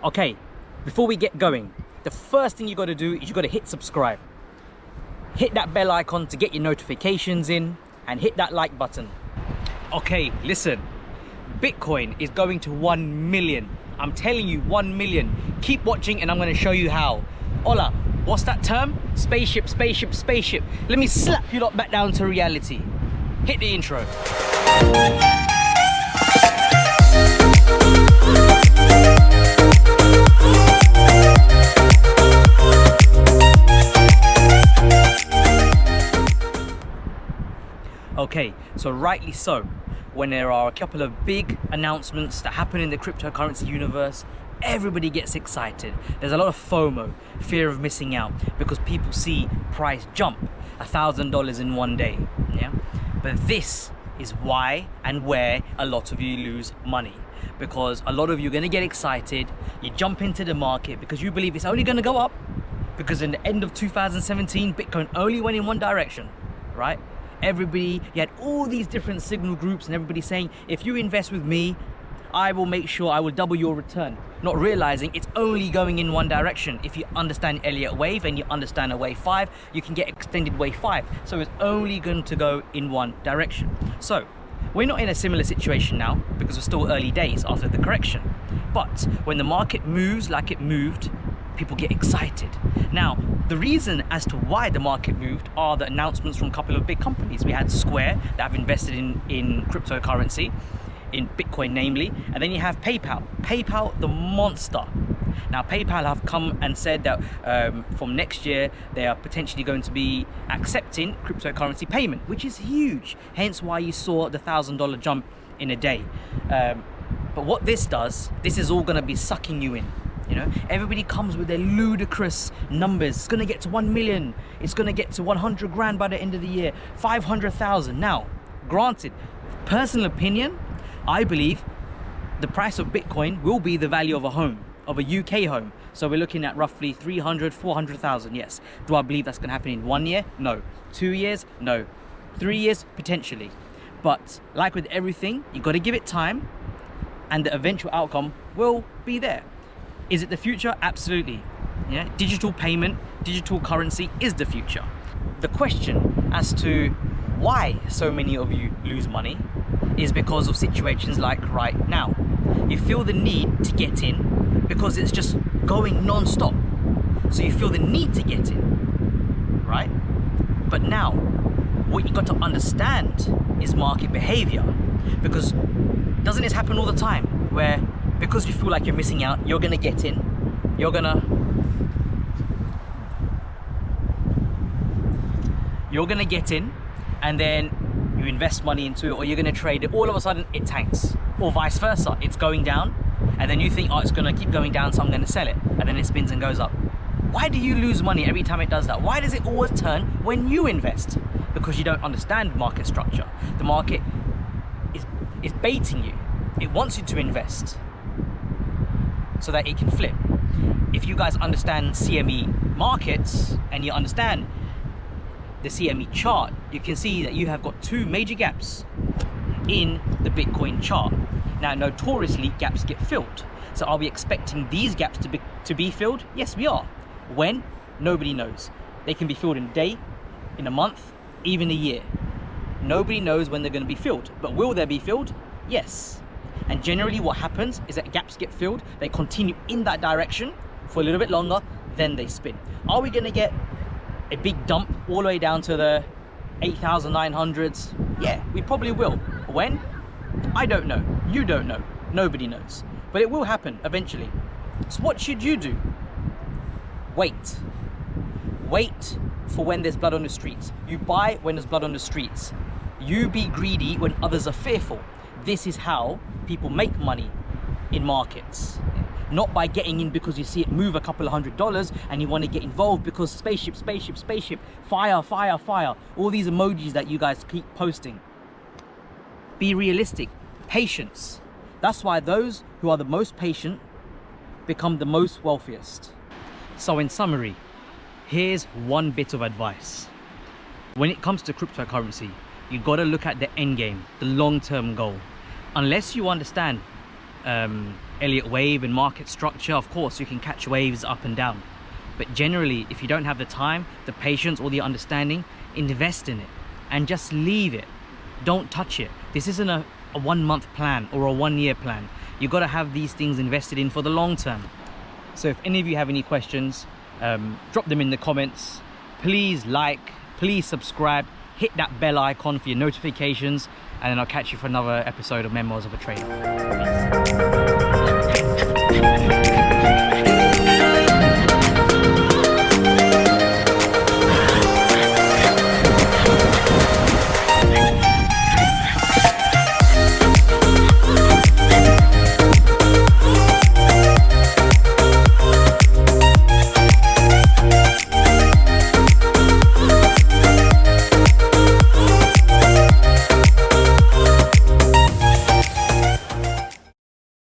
Okay, before we get going, the first thing you got to do is you got to hit subscribe. Hit that bell icon to get your notifications in, and hit that like button. Okay, listen, Bitcoin is going to 1 million. I'm telling you, 1 million. Keep watching and I'm going to show you how. Hola, what's that term? Spaceship, spaceship, spaceship. Let me slap you lot back down to reality. Hit the intro. Okay, so rightly so, when there are a couple of big announcements that happen in the cryptocurrency universe, everybody gets excited. There's a lot of FOMO, fear of missing out, because people see price jump $1,000 in one day. Yeah, but this is why and where a lot of you lose money, because a lot of you are going to get excited. You jump into the market because you believe it's only going to go up, because in the end of 2017 Bitcoin only went in one direction, right? Everybody, you had all these different signal groups and everybody saying, if you invest with me, I will make sure I will double your return, not realizing it's only going in one direction. If you understand Elliott wave and you understand a wave 5, you can get extended wave 5. So it's only going to go in one direction. So we're not in a similar situation now because we're still early days after the correction. But when the market moves like it moved, people get excited. Now, the reason as to why the market moved are the announcements from a couple of big companies. We had Square that have invested in cryptocurrency, in Bitcoin namely, and then you have PayPal, the monster. Now PayPal have come and said that from next year they are potentially going to be accepting cryptocurrency payment, which is huge, hence why you saw the $1,000 jump in a day. But what this does, this is all going to be sucking you in. You know, everybody comes with their ludicrous numbers. It's going to get to 1 million. It's going to get to 100 grand by the end of the year, 500,000. Now, granted, personal opinion, I believe the price of Bitcoin will be the value of a home, of a UK home. So we're looking at roughly 300, 400,000. Yes. Do I believe that's going to happen in 1 year? No. 2 years? No. 3 years? Potentially. But like with everything, you got to give it time and the eventual outcome will be there. Is it the future? Absolutely. Yeah, digital payment, digital currency is the future. The question as to why so many of you lose money is because of situations like right now. You feel the need to get in because it's just going non-stop. So you feel the need to get in, right? But now, what you got to understand is market behavior, because doesn't this happen all the time where because you feel like you're missing out, you're gonna get in, you're gonna get in, and then you invest money into it, or you're gonna trade it, all of a sudden it tanks, or vice versa, it's going down, and then you think, oh, it's gonna keep going down, so I'm gonna sell it, and then it spins and goes up. Why do you lose money every time it does that? Why does it always turn when you invest? Because you don't understand market structure. The market is baiting you. It wants you to invest so that it can flip. If you guys understand CME markets and you understand the CME chart, you can see that you have got two major gaps in the Bitcoin chart. Now, notoriously, gaps get filled. So are we expecting these gaps to be filled? Yes, we are. When? Nobody knows. They can be filled in a day, in a month, even a year. Nobody knows when they're going to be filled. But will they be filled? Yes. And generally what happens is that gaps get filled, they continue in that direction for a little bit longer, then they spin. Are we going to get a big dump all the way down to the 8,900s? Yeah, we probably will. When? I don't know. You don't know. Nobody knows. But it will happen eventually. So what should you do? Wait. Wait for when there's blood on the streets. You buy when there's blood on the streets. You be greedy when others are fearful. This is how people make money in markets. Not by getting in because you see it move a couple of $100 and you want to get involved because spaceship, spaceship, spaceship, fire, fire, fire. All these emojis that you guys keep posting. Be realistic. Patience. That's why those who are the most patient become the most wealthiest. So in summary, here's one bit of advice. When it comes to cryptocurrency, you got to look at the end game, the long-term goal. Unless you understand Elliott wave and market structure, of course you can catch waves up and down, but generally if you don't have the time, the patience, or the understanding, invest in it and just leave it. Don't touch it. This isn't a 1 month plan or a 1 year plan. You've got to have these things invested in for the long term. So if any of you have any questions, drop them in the comments. Please like, please subscribe, hit that bell icon for your notifications, and then I'll catch you for another episode of Memoirs of a Trader. Peace.